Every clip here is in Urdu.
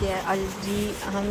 گیا ہے۔ جی ہم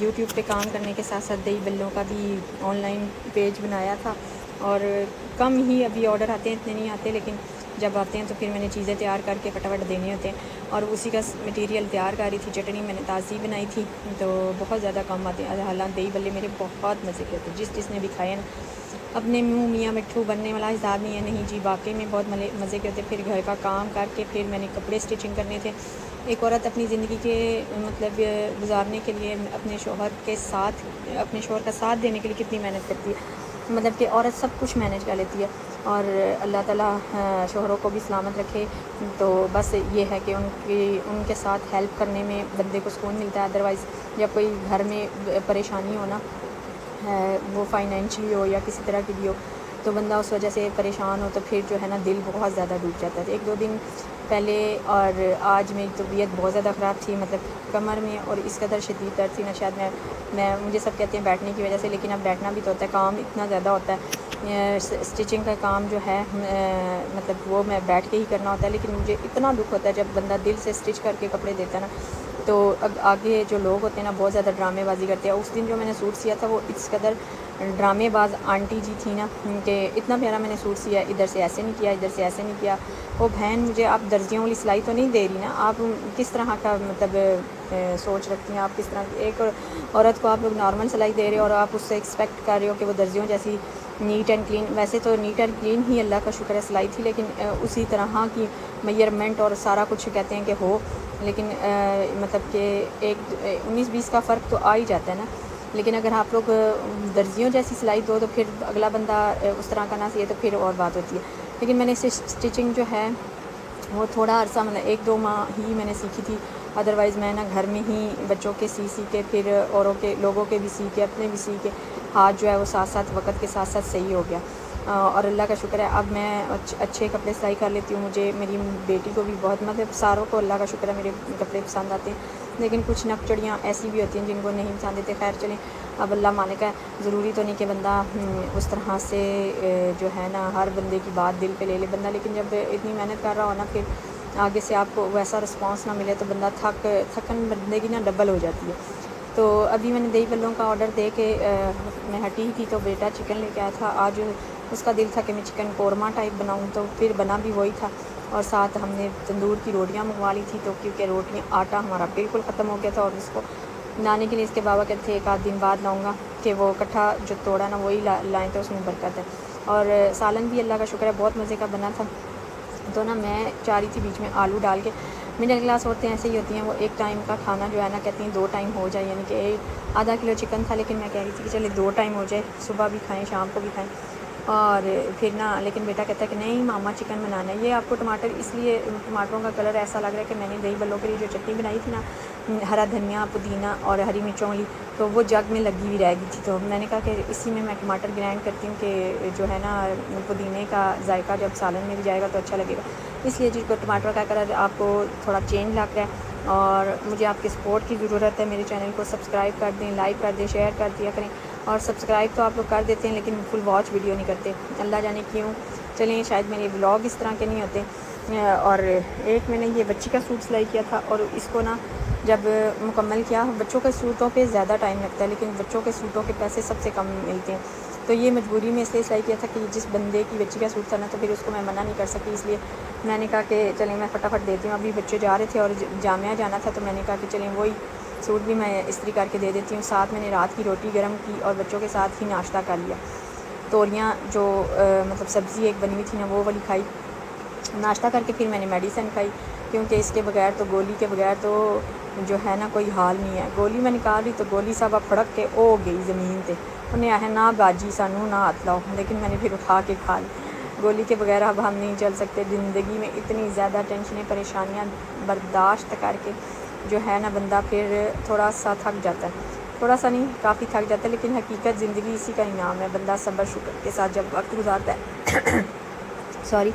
یوٹیوب پہ کام کرنے کے ساتھ ساتھ دہی بلوں کا بھی آن لائن پیج بنایا تھا، اور کم ہی ابھی آرڈر آتے ہیں، اتنے نہیں آتے، لیکن جب آتے ہیں تو پھر میں نے چیزیں تیار کر کے فٹافٹ دینے ہوتے ہیں، اور اسی کا مٹیریل تیار کر رہی تھی۔ چٹنی میں نے تازی بنائی تھی، تو بہت زیادہ کم آتے ہیں۔ حالانکہ دہی بلے میرے بہت مزے کے ہوتے ہیں، جس نے بھی کھائے نا، اپنے منہ میاں مٹھو بننے والا حساب نہیں ہے، نہیں جی واقعی میں بہت مزے کے ہوتے ہیں۔ پھر گھر کا کام کر کے پھر میں نے کپڑے سٹچنگ کرنے تھے۔ ایک عورت اپنی زندگی کے مطلب گزارنے کے لیے اپنے شوہر کا ساتھ دینے کے لیے کتنی محنت کرتی ہے، مطلب کہ عورت سب کچھ مینیج کر لیتی ہے، اور اللہ تعالیٰ شوہروں کو بھی سلامت رکھے۔ تو بس یہ ہے کہ ان کے ساتھ ہیلپ کرنے میں بندے کو سکون ملتا ہے۔ ادروائز جب کوئی گھر میں پریشانی ہونا ہے، وہ فائنینشلی ہو یا کسی طرح کی بھی ہو، تو بندہ اس وجہ سے پریشان ہو تو پھر جو ہے نا دل بہت زیادہ ڈوب جاتا ہے۔ ایک دو دن پہلے اور آج میری طبیعت بہت زیادہ خراب تھی، مطلب کمر میں، اور اس قدر شدید درد تھی نا، شاید مجھے سب کہتے ہیں بیٹھنے کی وجہ سے، لیکن اب بیٹھنا بھی تو ہوتا ہے، کام اتنا زیادہ ہوتا ہے۔ سٹچنگ کا کام جو ہے مطلب وہ میں بیٹھ کے ہی کرنا ہوتا ہے، لیکن مجھے اتنا دکھ ہوتا ہے جب بندہ دل سے سٹچ کر کے کپڑے دیتا ہے نا، تو آگے جو لوگ ہوتے ہیں نا بہت زیادہ ڈرامے بازی کرتے ہیں۔ اس دن جو میں نے سوٹ سیا تھا وہ اس قدر ڈرامے باز آنٹی جی تھی نا، کہ اتنا پیارا میں نے سوٹ سیا، ادھر سے ایسے نہیں کیا، ادھر سے ایسے نہیں کیا۔ وہ بہن مجھے آپ درزیوں والی سلائی تو نہیں دے رہی نا، آپ کس طرح کا مطلب سوچ رکھتی ہیں، آپ کس طرح ایک عورت کو آپ لوگ نارمل سلائی دے رہے ہو، اور آپ اس سے ایکسپیکٹ کر رہے ہو کہ وہ درزیوں جیسی نیٹ اینڈ کلین۔ ویسے تو نیٹ اینڈ کلین ہی اللہ کا شکر ہے سلائی تھی، لیکن اسی طرح کی میئرمنٹ اور سارا کچھ کہتے ہیں کہ ہو، لیکن مطلب کہ ایک 19-20 کا فرق تو آ ہی جاتا ہے نا۔ لیکن اگر آپ لوگ درزیوں جیسی سلائی دو تو پھر اگلا بندہ اس طرح کا نہ سیے تو پھر اور بات ہوتی ہے۔ لیکن میں نے سٹچنگ جو ہے وہ تھوڑا عرصہ مطلب 1-2 ماہ ہی میں نے سیکھی تھی، ادروائز میں نا گھر میں ہی بچوں کے سی کے، پھر اوروں کے لوگوں کے بھی سی کے، اپنے بھی سی کے، ہاتھ جو ہے وہ ساتھ ساتھ وقت کے ساتھ ساتھ صحیح ہو گیا، اور اللہ کا شکر ہے اب میں اچھے کپڑے سلائی کر لیتی ہوں۔ مجھے میری بیٹی کو بھی بہت، مطلب ساروں کو اللہ کا شکر ہے میرے کپڑے پسند آتے ہیں، لیکن کچھ نکچڑیاں ایسی بھی ہوتی ہیں جن کو نہیں پسند آتے۔ خیر چلیں، اب اللہ مالک ہے، ضروری تو نہیں کہ بندہ اس طرح سے جو ہے نا ہر بندے کی بات دل پہ لے لے بندہ، لیکن جب اتنی محنت کر رہا ہو نا، پھر آگے سے آپ کو ویسا رسپانس نہ ملے تو بندہ تھکن بندے کی نا ڈبل ہو جاتی ہے۔ تو ابھی میں نے دہی بلوں کا آرڈر دے کے میں ہٹی ہی تھی، تو بیٹا چکن لے کے آیا تھا۔ آج اس کا دل تھا کہ میں چکن قورمہ ٹائپ بناؤں، تو پھر بنا بھی وہی تھا، اور ساتھ ہم نے تندور کی روٹیاں منگوا لی تھی، تو کیونکہ روٹیاں آٹا ہمارا بالکل ختم ہو گیا تھا، اور اس کو لانے کے لیے اس کے بابا کہتے تھے 1 آدھ دن بعد لاؤں گا، کہ وہ کٹھا جو توڑا نا وہی لائیں تو اس میں برکت ہے۔ اور سالن بھی اللہ کا شکر ہے بہت مزے کا بنا تھا۔ تو نا میں چاہ رہی تھی بیچ میں آلو ڈال کے، مڈل کلاس عورتیں ایسے ہی ہوتی ہیں، وہ ایک ٹائم کا کھانا جو ہے نا کہتی ہیں 2 ٹائم ہو جائے، یعنی کہ آدھا کلو چکن تھا، لیکن میں کہہ رہی تھی کہ چلے 2 ٹائم ہو جائے، صبح بھی کھائیں شام کو بھی کھائیں، اور پھر نا لیکن بیٹا کہتا ہے کہ نہیں ماما چکن بنانا ہے۔ یہ آپ کو ٹماٹر، اس لیے ٹماٹروں کا کلر ایسا لگ رہا ہے کہ میں نے دہی بلوں کے لیے جو چٹنی بنائی تھی نا، ہرا دھنیا، پودینہ اور ہری مرچوں والی، تو وہ جگ میں لگی ہوئی رہ گئی تھی، تو میں نے کہا کہ اسی میں ٹماٹر گرائنڈ کرتی ہوں، کہ جو ہے نا پودینے کا ذائقہ جب سالن میں بھی جائے گا تو اچھا لگے گا، اس لیے جس کو ٹماٹر کا کلر آپ کو تھوڑا چینج لگ رہا ہے، اور مجھے آپ کے سپورٹ کی ضرورت ہے۔ میرے چینل کو سبسکرائب کر دیں، لائک کر دیں، شیئر کر دیا کریں، اور سبسکرائب تو آپ لوگ کر دیتے ہیں لیکن فل واچ ویڈیو نہیں کرتے، اللہ جانے کیوں۔ چلیں شاید میرے ولاگ اس طرح کے نہیں ہوتے۔ اور ایک میں نے یہ بچی کا سوٹ سلائی کیا تھا، اور اس کو نا جب مکمل کیا، بچوں کے سوٹوں پہ زیادہ ٹائم لگتا ہے، لیکن بچوں کے سوٹوں کے پیسے سب سے کم ملتے ہیں، تو یہ مجبوری میں اس لیے سلائی کیا تھا کہ جس بندے کی بچی کا سوٹ تھا نا، تو پھر اس کو میں منع نہیں کر سکی، اس لیے میں نے کہا کہ چلیں میں فٹافٹ دیتی ہوں۔ ابھی بچے جا رہے تھے اور جامعہ جانا تھا، تو میں نے کہا کہ چلیں وہی سوٹ بھی میں استری کر کے دے دیتی ہوں۔ ساتھ میں نے رات کی روٹی گرم کی اور بچوں کے ساتھ ہی ناشتہ کر لیا، توریاں جو مطلب سبزی ایک بنی ہوئی تھی نا وہ والی کھائی، ناشتہ کر کے پھر میں نے میڈیسن کھائی، کیونکہ اس کے بغیر تو گولی کے بغیر تو جو ہے نا کوئی حال نہیں ہے۔ گولی میں نکال رہی تو گولی صاحب پھڑک کے او گئی زمین تے، انہیں آیا نہ باجی سانو نہ ہاتھ لاؤ، لیکن میں نے پھر اٹھا کے کھا لی۔ گولی کے بغیر اب ہم نہیں چل سکتے، زندگی میں اتنی زیادہ ٹینشنیں پریشانیاں برداشت کر کے جو ہے نا بندہ پھر تھوڑا سا تھک جاتا ہے، تھوڑا سا نہیں کافی تھک جاتا ہے، لیکن حقیقت زندگی اسی کا انعام ہے۔ بندہ صبر شکر کے ساتھ جب وقت گزارتا ہے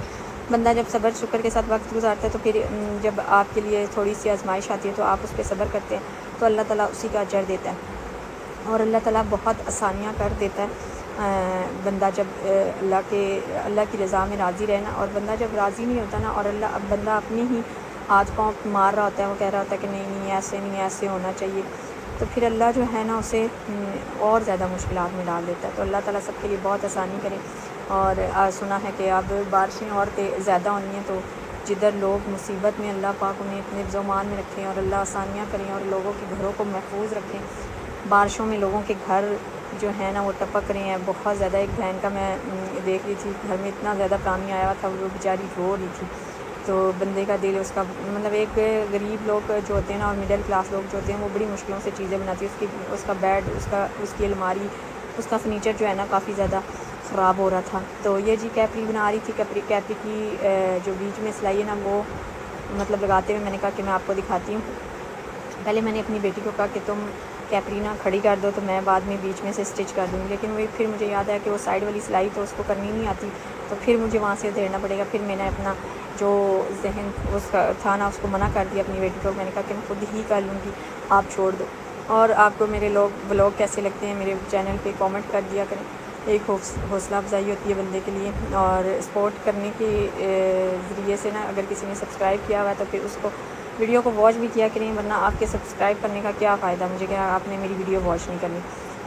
بندہ جب صبر شکر کے ساتھ وقت گزارتا ہے تو پھر جب آپ کے لیے تھوڑی سی آزمائش آتی ہے تو آپ اس پہ صبر کرتے ہیں تو اللہ تعالیٰ اسی کا اجر دیتا ہے۔ اور اللہ تعالیٰ بہت آسانیاں کر دیتا ہے بندہ جب اللہ کی رضا میں راضی رہنا. اور بندہ جب راضی نہیں ہوتا نا اور بندہ اپنی ہی ہاتھ پاؤں مار رہا ہوتا ہے, وہ کہہ رہا ہوتا ہے کہ نہیں ایسے نہیں, ایسے ہونا چاہیے, تو پھر اللہ جو ہے نا اسے اور زیادہ مشکلات میں ڈال دیتا ہے. تو اللہ تعالیٰ سب کے لیے بہت آسانی کرے. اور سنا ہے کہ اب بارشیں اور زیادہ ہونی ہیں, تو جدھر لوگ مصیبت میں اللہ پاک انہیں اپنے حفظ و امان میں رکھیں اور اللہ آسانیاں کریں اور لوگوں کے گھروں کو محفوظ رکھیں. بارشوں میں لوگوں کے گھر جو ہے نا وہ ٹپک رہے ہیں بہت زیادہ. ایک بہن کا میں دیکھ رہی تھی, گھر میں اتنا زیادہ پانی آیا ہوا تھا, وہ بیچاری رو رہی تھی. تو بندے کا دل, اس کا مطلب ایک غریب لوگ جو ہوتے ہیں نا اور مڈل کلاس لوگ جو ہوتے ہیں وہ بڑی مشکلوں سے چیزیں بناتی ہیں. اس کا بیڈ, اس کی الماری, اس کا فرنیچر جو ہے نا کافی زیادہ خراب ہو رہا تھا. تو یہ جی کیپری بنا رہی تھی. کیپری کی جو بیچ میں سلائی ہے نا وہ مطلب لگاتے ہوئے میں نے کہا کہ میں آپ کو دکھاتی ہوں. پہلے میں نے اپنی بیٹی کو کہا کہ تم کیپری نا کھڑی کر دو تو میں بعد میں بیچ میں سے اسٹچ کر دوں گی, لیکن وہ پھر مجھے یاد آیا کہ وہ سائڈ والی سلائی تو اس کو کرنی نہیں آتی, تو پھر مجھے وہاں سے ادھیڑنا پڑے گا. پھر میں نے اپنا جو ذہن اس کا تھا نا اس کو منع کر دیا اپنی بیٹی کو. میں نے کہا کہ میں خود ہی کر لوں گی, آپ چھوڑ دو. اور آپ کو میرے بلاگ کیسے لگتے ہیں میرے چینل پہ کامنٹ کر دیا کریں. ایک حوصلہ افزائی ہوتی ہے بندے کے لیے. اور سپورٹ کرنے کے ذریعے سے نا اگر کسی نے سبسکرائب کیا ہوا ہے تو پھر اس کو ویڈیو کو واچ بھی کیا کریں, ورنہ آپ کے سبسکرائب کرنے کا کیا فائدہ مجھے کہ آپ نے میری ویڈیو واچ نہیں کرنی.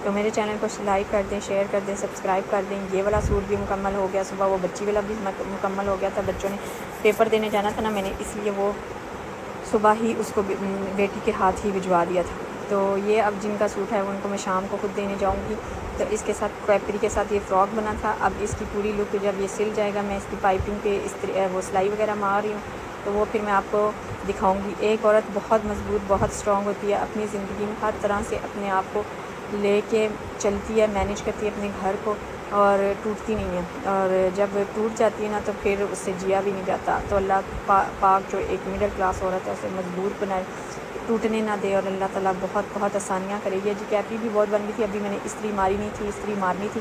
تو میرے چینل کو لائک کر دیں, شیئر کر دیں, سبسکرائب کر دیں. یہ والا سوٹ بھی مکمل ہو گیا, صبح وہ بچی والا بھی مکمل ہو گیا تھا. بچوں نے پیپر دینے جانا تھا نا, میں نے اس لیے وہ صبح ہی اس کو بیٹی کے ہاتھ ہی بھجوا دیا تھا. تو یہ اب جن کا سوٹ ہے ان کو میں شام کو خود دینے جاؤں گی. تو اس کے ساتھ کیپری کے ساتھ یہ فراک بنا تھا. اب اس کی پوری لک جب یہ سل جائے گا, میں اس کی پائپنگ پہ وہ سلائی وغیرہ مار رہی ہوں, تو وہ پھر میں آپ کو دکھاؤں گی. ایک عورت بہت مضبوط, بہت اسٹرانگ ہوتی ہے, اپنی زندگی میں ہر طرح سے اپنے آپ کو لے کے چلتی ہے, مینیج کرتی ہے اپنے گھر کو, اور ٹوٹتی نہیں ہے. اور جب ٹوٹ جاتی ہے نا تو پھر اس سے جیا بھی نہیں جاتا. تو اللہ پاک جو ایک مڈل کلاس عورت ہے اسے مضبوط بنائے, ٹوٹنے نہ دے, اور اللہ تعالیٰ بہت بہت آسانیاں کرے گی. جی کیپری بھی بہت بن گئی تھی, ابھی میں نے استری ماری نہیں تھی, استری مارنی تھی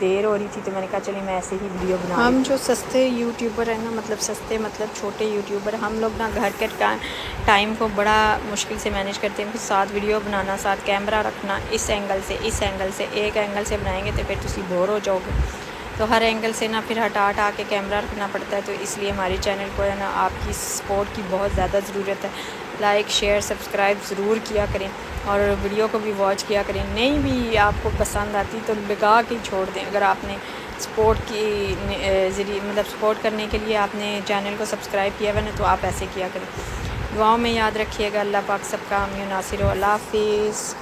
دیر ہو رہی تھی, تو میں نے کہا چلیے میں ایسے ہی ویڈیو بنا رہی. ہم جو سستے یوٹیوبر ہیں نا, مطلب سستے مطلب چھوٹے یوٹیوبر, ہم لوگ نا گھر کے ٹائم کو بڑا مشکل سے مینیج کرتے ہیں. پھر ساتھ ویڈیو بنانا, ساتھ کیمرہ رکھنا, اس اینگل سے اس اینگل سے, ایک اینگل سے بنائیں گے تو پھر تسی بور ہو جاؤ گے. تو ہر اینگل سے نا پھر ہٹا کے کیمرہ رکھنا پڑتا ہے. تو اس لیے ہماری چینل کو ہے نا آپ کی سپورٹ کی بہت زیادہ ضرورت ہے. لائک شیئر سبسکرائب ضرور کیا کریں, اور ویڈیو کو بھی واچ کیا کریں. نہیں بھی آپ کو پسند آتی تو لگا کے چھوڑ دیں. اگر آپ نے سپورٹ کی ذریعے مطلب سپورٹ کرنے کے لیے آپ نے چینل کو سبسکرائب کیا ہوا نا, تو آپ ایسے کیا کریں. دعاؤں میں یاد رکھیے گا. اللہ پاک سب کا حامی و ناصر ہو. اللہ حافظ.